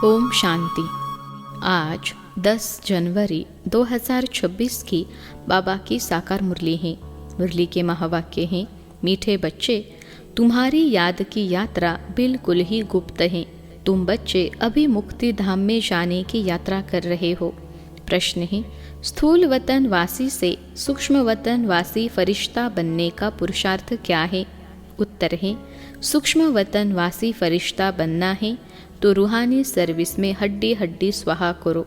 ओम शांति। आज 10 जनवरी 2026 की बाबा की साकार मुरली है। मुरली के महावाक्य हैं, मीठे बच्चे, तुम्हारी याद की यात्रा बिल्कुल ही गुप्त है। तुम बच्चे अभी मुक्ति धाम में जाने की यात्रा कर रहे हो। प्रश्न है, स्थूल वतन वासी से सूक्ष्म वतन वासी फरिश्ता बनने का पुरुषार्थ क्या है? उत्तर है, सूक्ष्म वतन वासी फरिश्ता बनना है तो रूहानी सर्विस में हड्डी हड्डी स्वाहा करो।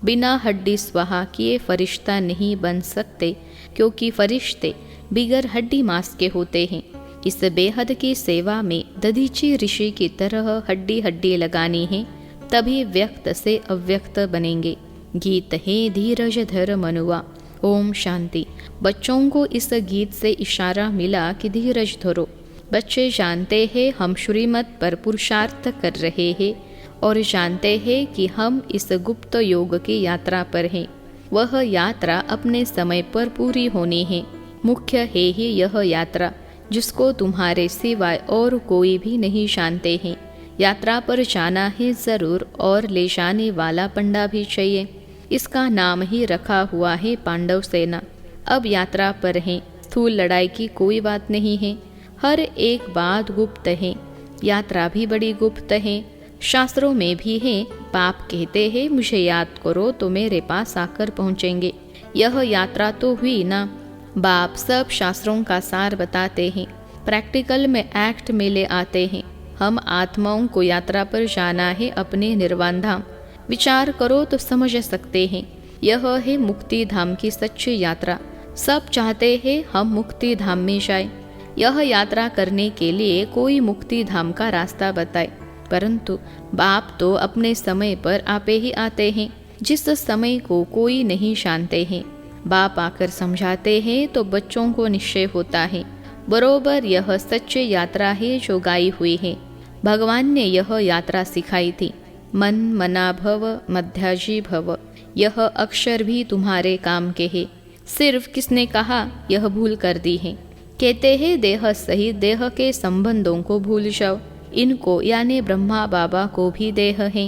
बिना हड्डी स्वाहा किए फरिश्ता नहीं बन सकते, क्योंकि फरिश्ते बिगर हड्डी मांस के होते हैं। इस बेहद की सेवा में दधीची ऋषि की तरह हड्डी हड्डी लगानी है, तभी व्यक्त से अव्यक्त बनेंगे। गीत है धीरज धर मनुआ। ओम शांति। बच्चों को इस गीत से इशारा मिला कि धीरज धरो। बच्चे जानते हैं हम श्रीमत पर पुरुषार्थ कर रहे हैं और जानते हैं कि हम इस गुप्त योग की यात्रा पर हैं। वह यात्रा अपने समय पर पूरी होनी है। मुख्य है ही यह यात्रा, जिसको तुम्हारे सिवाय और कोई भी नहीं जानते हैं। यात्रा पर जाना है जरूर, और ले जाने वाला पंडा भी चाहिए। इसका नाम ही रखा हुआ है पांडव सेना। अब यात्रा पर हैं। स्थूल लड़ाई की कोई बात नहीं है। हर एक बात गुप्त है। यात्रा भी बड़ी गुप्त है। शास्त्रों में भी है, बाप कहते हैं मुझे याद करो तो मेरे पास आकर पहुँचेंगे। यह यात्रा तो हुई ना। बाप सब शास्त्रों का सार बताते हैं, प्रैक्टिकल में एक्ट में ले आते हैं। हम आत्माओं को यात्रा पर जाना है अपने निर्वाण धाम। विचार करो तो समझ सकते हैं। यह है मुक्ति धाम की सच्ची यात्रा। सब चाहते हैं हम मुक्ति धाम में जाए। यह यात्रा करने के लिए कोई मुक्ति धाम का रास्ता बताए, परंतु बाप तो अपने समय पर आपे ही आते हैं, जिस समय को कोई नहीं जानते हैं। बाप आकर समझाते हैं तो बच्चों को निश्चय होता है, बरोबर यह सच्ची यात्रा है जो गाई हुई है। भगवान ने यह यात्रा सिखाई थी। मन मना भव मध्याजी भव, यह अक्षर भी तुम्हारे काम के है। सिर्फ किसने कहा यह भूल कर दी है। कहते हैं देह सहित देह के संबंधों को भूल जाओ। इनको यानी ब्रह्मा बाबा को भी देह है।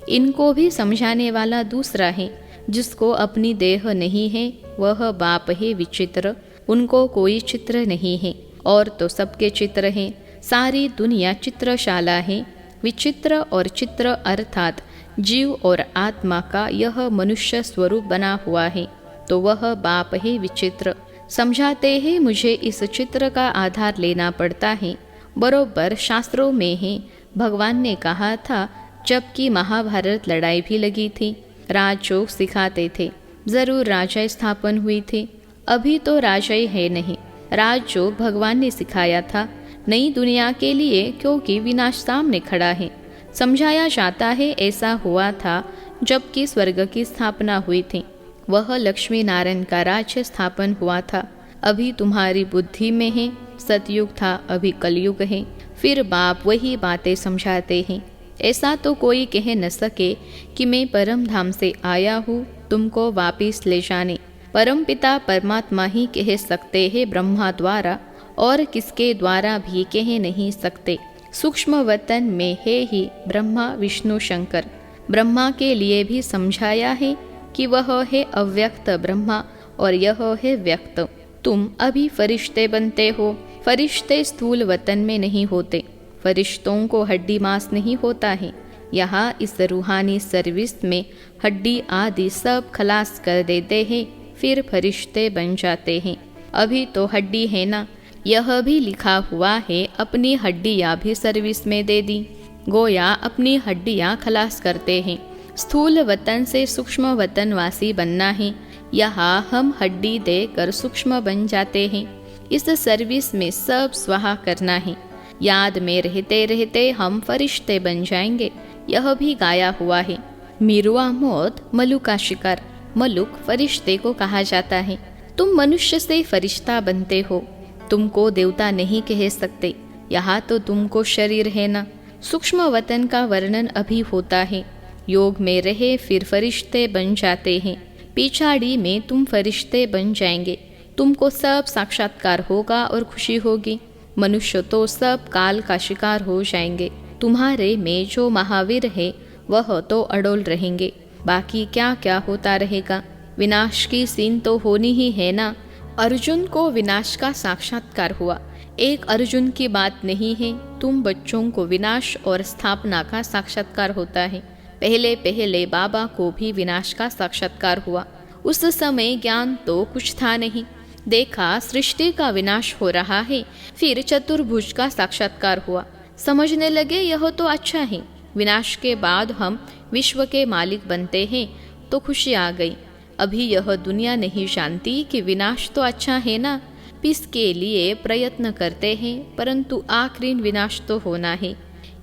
इनको भी समझाने वाला दूसरा है, जिसको अपनी देह नहीं है। वह बाप है विचित्र। उनको कोई चित्र नहीं है, और तो सबके चित्र हैं। सारी दुनिया चित्रशाला है। विचित्र और चित्र अर्थात जीव और आत्मा का यह मनुष्य स्वरूप बना हुआ है, तो वह बाप है विचित्र। समझाते हैं मुझे इस चित्र का आधार लेना पड़ता है। बरोबर शास्त्रों में है। भगवान ने कहा था, जबकि महाभारत लड़ाई भी लगी थी, राजयोग सिखाते थे। जरूर राजा स्थापन हुई थी। अभी तो राजा है नहीं। राजयोग भगवान ने सिखाया था नई दुनिया के लिए, क्योंकि विनाश सामने खड़ा है। समझाया जाता है ऐसा हुआ था जबकि स्वर्ग की स्थापना हुई थी। वह लक्ष्मी नारायण का राज्य स्थापन हुआ था। अभी तुम्हारी बुद्धि में है। सतयुग था, अभी कलयुग है। फिर बाप वही बातें समझाते हैं। ऐसा तो कोई कह न सके कि मैं परम धाम से आया हूँ तुमको वापिस ले जाने। परम पिता परमात्मा ही कह सकते हैं ब्रह्मा द्वारा, और किसके द्वारा भी कह नहीं सकते। सूक्ष्म वतन में है ही ब्रह्मा विष्णु शंकर। ब्रह्मा के लिए भी समझाया है कि वह है अव्यक्त ब्रह्मा और यह है व्यक्त। तुम अभी फरिश्ते बनते हो। फरिश्ते स्थूल वतन में नहीं होते। फरिश्तों को हड्डी मांस नहीं होता है। यहाँ इस रूहानी सर्विस में हड्डी आदि सब खलास कर देते हैं, फिर फरिश्ते बन जाते हैं। अभी तो हड्डी है ना। यह भी लिखा हुआ है अपनी हड्डियाँ भी सर्विस में दे दी। गोया अपनी हड्डियाँ खलास करते हैं। स्थूल वतन से सूक्ष्म वतन वासी बनना है। यहाँ हम हड्डी देकर सूक्ष्म बन जाते हैं। इस सर्विस में सब स्वाहा करना है। याद में रहते रहते हम फरिश्ते बन जाएंगे। यह भी गाया हुआ है। मिरुआ मौत मलू का शिकार। मलुक फरिश्ते को कहा जाता है। तुम मनुष्य से फरिश्ता बनते हो। तुमको देवता नहीं कह सकते। यहाँ तो तुमको शरीर है ना। सूक्ष्म वतन का वर्णन अभी होता है। योग में रहे फिर फरिश्ते बन जाते हैं। पिछाड़ी में तुम फरिश्ते बन जाएंगे। तुमको सब साक्षात्कार होगा और खुशी होगी। मनुष्य तो सब काल का शिकार हो जाएंगे। तुम्हारे में जो महावीर है वह तो अडोल रहेंगे, बाकी क्या क्या होता रहेगा। विनाश की सीन तो होनी ही है ना। अर्जुन को विनाश का साक्षात्कार हुआ। एक अर्जुन की बात नहीं है, तुम बच्चों को विनाश और स्थापना का साक्षात्कार होता है। पहले पहले बाबा को भी विनाश का साक्षात्कार हुआ। उस समय ज्ञान तो कुछ था नहीं। देखा सृष्टि का विनाश हो रहा है, फिर चतुर्भुज का साक्षात्कार हुआ। समझने लगे यह तो अच्छा है, विनाश के बाद हम विश्व के मालिक बनते हैं, तो खुशी आ गई। अभी यह दुनिया नहीं जानती कि विनाश तो अच्छा है ना। इसके लिए प्रयत्न करते हैं, परंतु आखिरी विनाश तो होना है।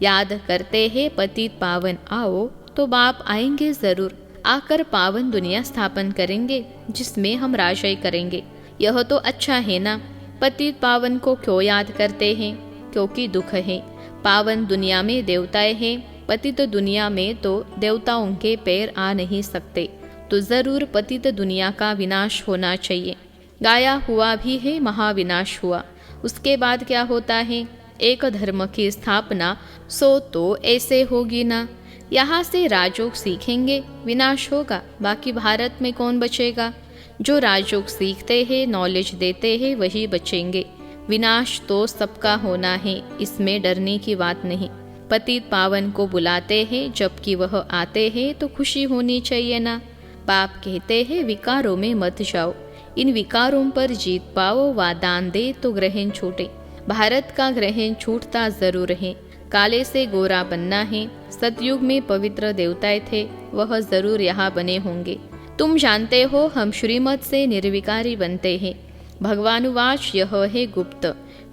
याद करते हैं पतित पावन आओ, तो बाप आएंगे जरूर, आकर पावन दुनिया स्थापन करेंगे, जिसमें हम राजय करेंगे। यह तो अच्छा है ना। पतित पावन को क्यों याद करते हैं? क्योंकि दुख है। पावन दुनिया में देवताएं हैं, पतित दुनिया में तो देवताओं के पैर आ नहीं सकते, तो जरूर पतित दुनिया का विनाश होना चाहिए। गाया हुआ भी है महाविनाश हुआ। उसके बाद क्या होता है? एक धर्म की स्थापना, सो तो ऐसे होगी ना। यहाँ से राजयोग सीखेंगे, विनाश होगा, बाकी भारत में कौन बचेगा? जो राजयोग सीखते हैं, नॉलेज देते हैं, वही बचेंगे। विनाश तो सबका होना है, इसमें डरने की बात नहीं। पतित पावन को बुलाते हैं, जबकि वह आते हैं तो खुशी होनी चाहिए ना। बाप कहते हैं विकारों में मत जाओ, इन विकारों पर जीत पाओ, वा दान दे तो ग्रहण छूटे। भारत का ग्रहण छूटता जरूर है। काले से गोरा बनना है। सतयुग में पवित्र देवताएं थे, वह जरूर यहाँ बने होंगे। तुम जानते हो हम श्रीमत से निर्विकारी बनते हैं। भगवानुवाच यह है गुप्त,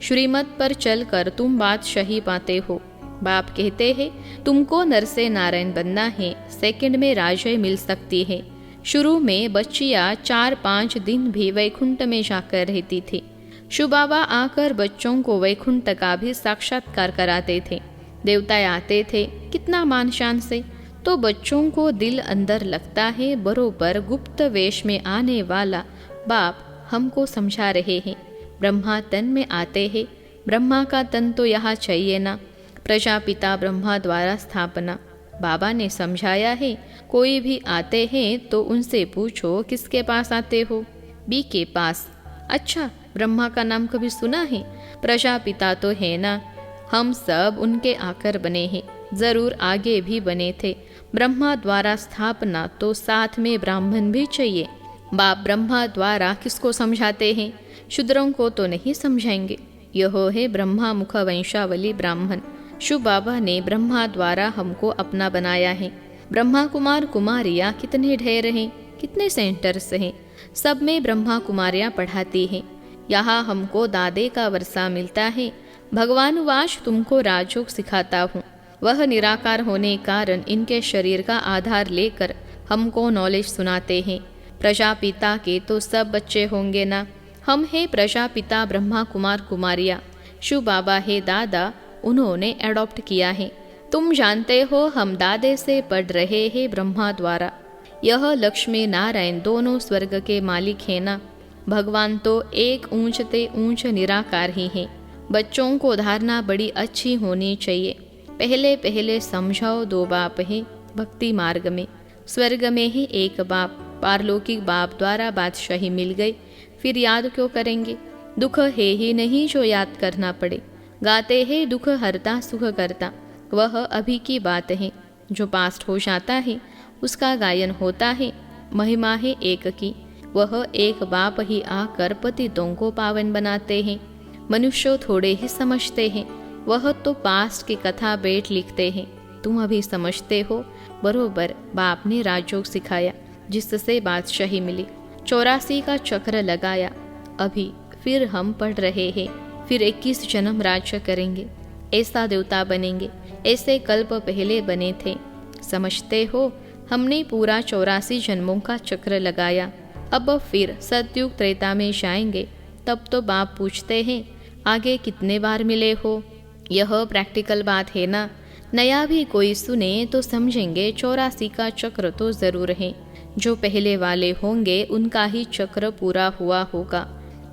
श्रीमत पर चलकर तुम बादशाही पाते हो। बाप कहते हैं तुमको नर से नारायण बनना है, सेकंड में राजय मिल सकती है। शुरू में बच्चियाँ 4-5 दिन भी वैकुंठ में जाकर रहती थी। शिव बाबा आकर बच्चों को वैकुंठ का भी साक्षात्कार कराते थे। देवताएं आते थे, कितना मान शान से, तो बच्चों को दिल अंदर लगता है बरोबर गुप्त वेश में आने वाला बाप हमको समझा रहे हैं। ब्रह्मा तन में आते हैं, ब्रह्मा का तन तो यहाँ चाहिए ना। प्रजापिता ब्रह्मा द्वारा स्थापना, बाबा ने समझाया है। कोई भी आते हैं तो उनसे पूछो किसके पास आते हो? बी के पास। अच्छा, ब्रह्मा का नाम कभी सुना है? प्रजापिता तो है ना। हम सब उनके आकर बने हैं, जरूर आगे भी बने थे। ब्रह्मा द्वारा स्थापना तो साथ में ब्राह्मण भी चाहिए। बाप ब्रह्मा द्वारा किसको समझाते हैं? शूद्रों को तो नहीं समझाएंगे। यह है ब्रह्मा मुख वंशावली ब्राह्मण। शिव बाबा ने ब्रह्मा द्वारा हमको अपना बनाया है। ब्रह्मा कुमार कुमारियाँ कितने ढेर हैं, कितने सेंटर्स हैं, सब में ब्रह्मा कुमारियाँ पढ़ाती हैं। यहाँ हमको दादे का वर्षा मिलता है। भगवानुवाच तुमको राजयोग सिखाता हूँ। वह निराकार होने कारण इनके शरीर का आधार लेकर हमको नॉलेज सुनाते हैं। प्रजापिता के तो सब बच्चे होंगे ना। हम हैं प्रजापिता ब्रह्मा कुमार कुमारियाँ। शिव बाबा है दादा, उन्होंने एडॉप्ट किया है। तुम जानते हो हम दादे से पढ़ रहे हैं ब्रह्मा द्वारा। यह लक्ष्मी नारायण दोनों स्वर्ग के मालिक है ना। भगवान तो एक ऊंचते ऊंच निराकार ही है। बच्चों को धारणा बड़ी अच्छी होनी चाहिए। पहले पहले समझाओ दो बाप है भक्ति मार्ग में। स्वर्ग में ही एक बाप, पारलौकिक बाप द्वारा बादशाही मिल गई, फिर याद क्यों करेंगे? दुख है ही नहीं जो याद करना पड़े। गाते हैं दुख हरता सुख करता, वह अभी की बात है। जो पास्ट हो जाता है उसका गायन होता है। महिमा है एक की, वह एक बाप ही आकर पतितों को पावन बनाते हैं। मनुष्य थोड़े ही समझते हैं, वह तो पास्ट की कथा बैठ लिखते हैं। तुम अभी समझते हो, बरोबर बाप ने राजयोग सिखाया, जिससे बादशाही मिली। 84 का चक्र लगाया। अभी फिर हम पढ़ रहे हैं, फिर 21 जन्म राज्य करेंगे, ऐसा देवता बनेंगे, ऐसे कल्प पहले बने थे। समझते हो, हमने पूरा 84 जन्मों का चक्र लगाया। अब फिर सतयुग त्रेता में जाएंगे, तब तो बाप पूछते हैं आगे कितने बार मिले हो। यह प्रैक्टिकल बात है ना। नया भी कोई सुने तो समझेंगे 84 का चक्र तो जरूर है। जो पहले वाले होंगे उनका ही चक्र पूरा हुआ होगा।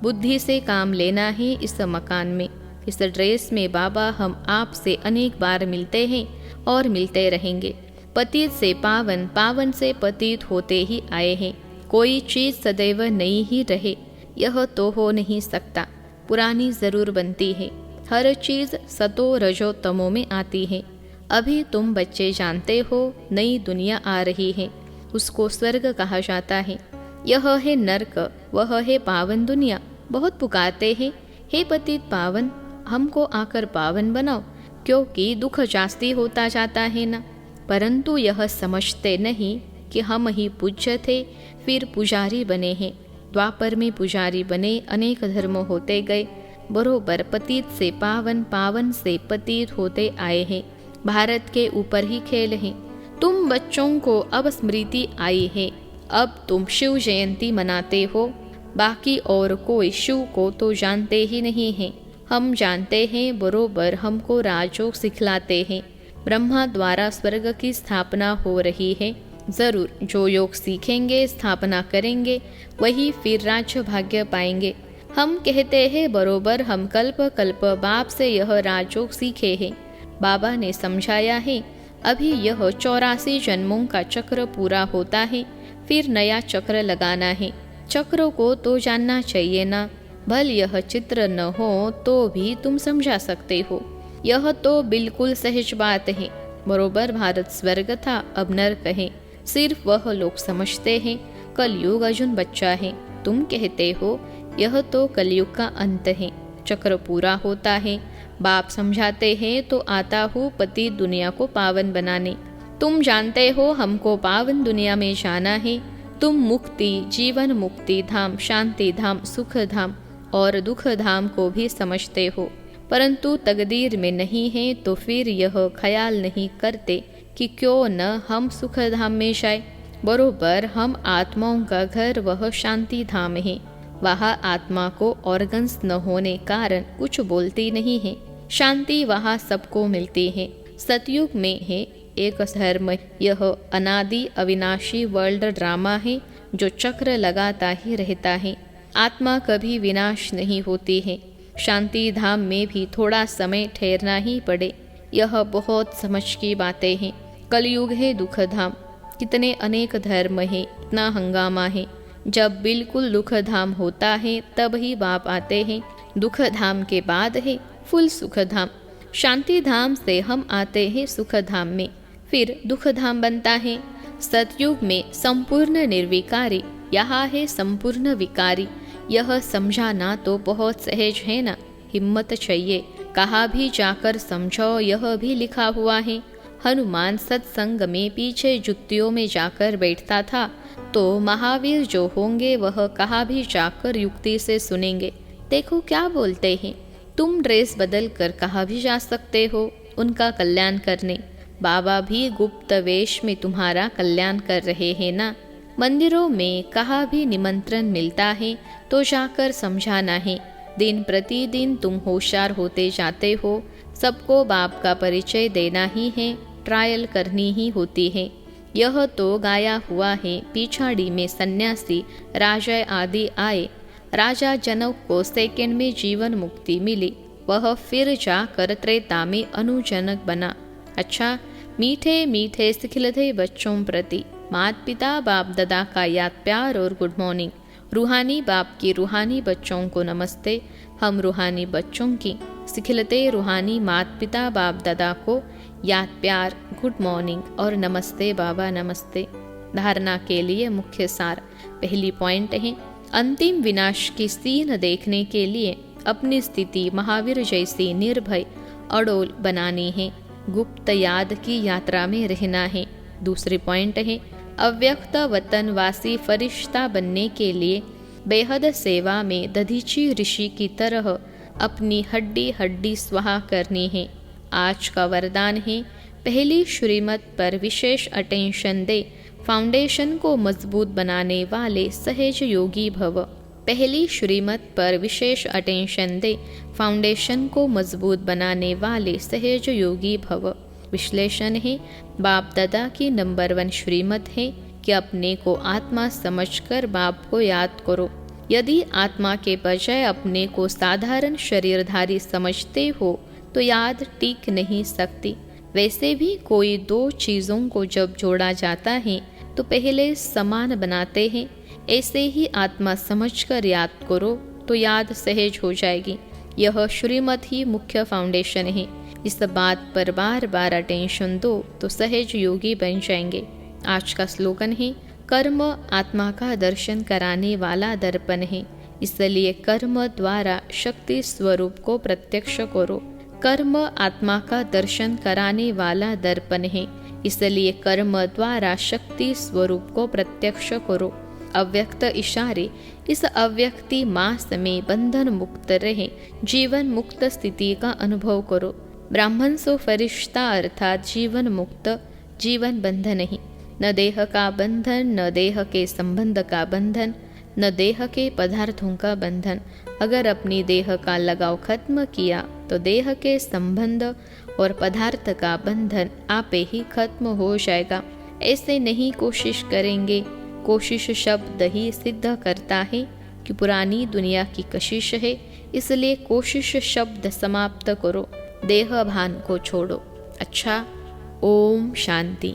बुद्धि से काम लेना है। इस मकान में, इस ड्रेस में बाबा हम आपसे अनेक बार मिलते हैं और मिलते रहेंगे। पतित से पावन, पावन से पतित होते ही आए हैं। कोई चीज़ सदैव नई ही रहे यह तो हो नहीं सकता, पुरानी ज़रूर बनती है। हर चीज़ सतो रजो तमो में आती है। अभी तुम बच्चे जानते हो नई दुनिया आ रही है, उसको स्वर्ग कहा जाता है। यह है नर्क, वह है पावन दुनिया। बहुत पुकारते हैं, हे पतित पावन हमको आकर पावन बनाओ, क्योंकि दुख जास्ती होता जाता है ना। परंतु यह समझते नहीं कि हम ही पूज्य थे, फिर पुजारी बने हैं। द्वापर में पुजारी बने, अनेक धर्म होते गए, बरोबर पतित से पावन, पावन से पतित होते आए हैं। भारत के ऊपर ही खेल है। तुम बच्चों को अब स्मृति आई है, अब तुम शिव जयंती मनाते हो। बाकी और कोई शिव को तो जानते ही नहीं हैं। हम जानते हैं, बरोबर हमको राजयोग सिखलाते हैं। ब्रह्मा द्वारा स्वर्ग की स्थापना हो रही है। जरूर जो योग सीखेंगे, स्थापना करेंगे, वही फिर राज्य भाग्य पाएंगे। हम कहते हैं, बरोबर हम कल्प कल्प बाप से यह राजयोग सीखे हैं। बाबा ने समझाया है, अभी यह 84 जन्मों का चक्र पूरा होता है, फिर नया चक्र लगाना है। चक्र को तो जानना चाहिए ना। भल यह चित्र न हो तो भी तुम समझा सकते हो। यह तो बिल्कुल सहज बात है। बरोबर भारत स्वर्ग था, अब नरक है। सिर्फ वह लोग समझते हैं कलयुग अजुन बच्चा है। तुम कहते हो यह तो कलयुग का अंत है, चक्र पूरा होता है। बाप समझाते हैं तो आता हूँ पति दुनिया को पावन बनाने। तुम जानते हो हमको पावन दुनिया में जाना है। तुम मुक्ति, जीवन मुक्ति धाम, शांति धाम, सुख धाम और दुख धाम को भी समझते हो, परंतु तकदीर में नहीं है, तो फिर यह ख्याल नहीं करते कि क्यों न हम सुख धाम में जाए। बरोबर हम आत्माओं का घर वह शांति धाम है। वहाँ आत्मा को ऑर्गन्स न होने कारण कुछ बोलती नहीं है। शांति वहाँ सबको मिलती है। सतयुग में है एक धर्म, यह अनादि अविनाशी वर्ल्ड ड्रामा है जो चक्र लगाता ही रहता है। आत्मा कभी विनाश नहीं होती है। शांति धाम में भी थोड़ा समय ठहरना ही पड़े। यह बहुत समझ की बातें हैं। कलयुग है दुख धाम। कितने अनेक धर्म है, इतना हंगामा है। जब बिल्कुल दुख धाम होता है तब ही बाप आते हैं। दुख धाम के बाद है फुल सुख धाम। शांति धाम से हम आते हैं सुख धाम में, फिर दुख धाम बनता है। सतयुग में संपूर्ण निर्विकारी, यहाँ है संपूर्ण विकारी। यह समझाना तो बहुत सहज है ना, हिम्मत चाहिए। कहाँ भी जाकर समझो, यह भी लिखा हुआ है। हनुमान सत्संग में पीछे जुत्तियों में जाकर बैठता था, तो महावीर जो होंगे वह कहाँ भी जाकर युक्ति से सुनेंगे। देखो क्या बोलते हैं, तुम ड्रेस बदल कर कहाँ भी जा सकते हो उनका कल्याण करने। बाबा भी गुप्त वेश में तुम्हारा कल्याण कर रहे हैं ना। मंदिरों में कहाँ भी निमंत्रण मिलता है तो जाकर समझाना है। दिन प्रतिदिन तुम होशियार होते जाते हो। सबको बाप का परिचय देना ही है, ट्रायल करनी ही होती है। यह तो गाया हुआ है। पिछाड़ी में सन्यासी राजा आदि आए। राजा जनक को सेकंड में जीवन मुक्ति मिली। वह फिर जाकर त्रेता में अनुजनक बना। अच्छा, मीठे मीठे सिखिलते बच्चों प्रति माता पिता बाप दादा का याद प्यार और गुड मॉर्निंग। रूहानी बाप की रूहानी बच्चों को नमस्ते। हम रूहानी बच्चों की सिखिलते रूहानी माता पिता बाप दादा को याद प्यार, गुड मॉर्निंग और नमस्ते बाबा नमस्ते। धारणा के लिए मुख्य सार। पहली पॉइंट है, अंतिम विनाश की सीन देखने के लिए अपनी स्थिति महावीर जैसी निर्भय अडोल बनानी है। गुप्त याद की यात्रा में रहना है। दूसरी पॉइंट है, अव्यक्त वतनवासी फरिश्ता बनने के लिए बेहद सेवा में दधीची ऋषि की तरह अपनी हड्डी हड्डी स्वाहा करनी है। आज का वरदान है, पहली श्रीमत पर विशेष अटेंशन दे, फाउंडेशन को मजबूत बनाने वाले सहज योगी भव। पहली श्रीमत पर विशेष अटेंशन दे, फाउंडेशन को मजबूत बनाने वाले सहज योगी भव। विश्लेषण है, बाप दादा की नंबर 1 श्रीमत है कि अपने को आत्मा समझकर बाप को याद करो। यदि आत्मा के बजाय अपने को साधारण शरीरधारी समझते हो तो याद टिक नहीं सकती। वैसे भी कोई दो चीज़ों को जब जोड़ा जाता है तो पहले समान बनाते हैं। ऐसे ही आत्मा समझकर याद करो तो याद सहज हो जाएगी। यह श्रीमत ही मुख्य फाउंडेशन है। इस बात पर बार बार अटेंशन दो तो सहज योगी बन जाएंगे। आज का स्लोगन है, कर्म आत्मा का दर्शन कराने वाला दर्पण है, इसलिए कर्म द्वारा शक्ति स्वरूप को प्रत्यक्ष करो। कर्म आत्मा का दर्शन कराने वाला दर्पण है, इसलिए कर्म द्वारा शक्ति स्वरूप को प्रत्यक्ष करो। अव्यक्त इशारे इस अव्यक्ति मास में बंधन मुक्त रहे, जीवन मुक्त स्थिति का अनुभव करो। ब्राह्मण सो फरिश्ता अर्थात जीवन मुक्त, जीवन बंधन नहीं। न देह का बंधन, न देह के संबंध का बंधन, न देह के पदार्थों का बंधन। अगर अपनी देह का लगाव खत्म किया तो देह के संबंध और पदार्थ का बंधन आपे ही खत्म हो जाएगा। ऐसे नहीं कोशिश करेंगे। कोशिश शब्द ही सिद्ध करता है कि पुरानी दुनिया की कशिश है, इसलिए कोशिश शब्द समाप्त करो। देह भान को छोड़ो। अच्छा, ओम शांति।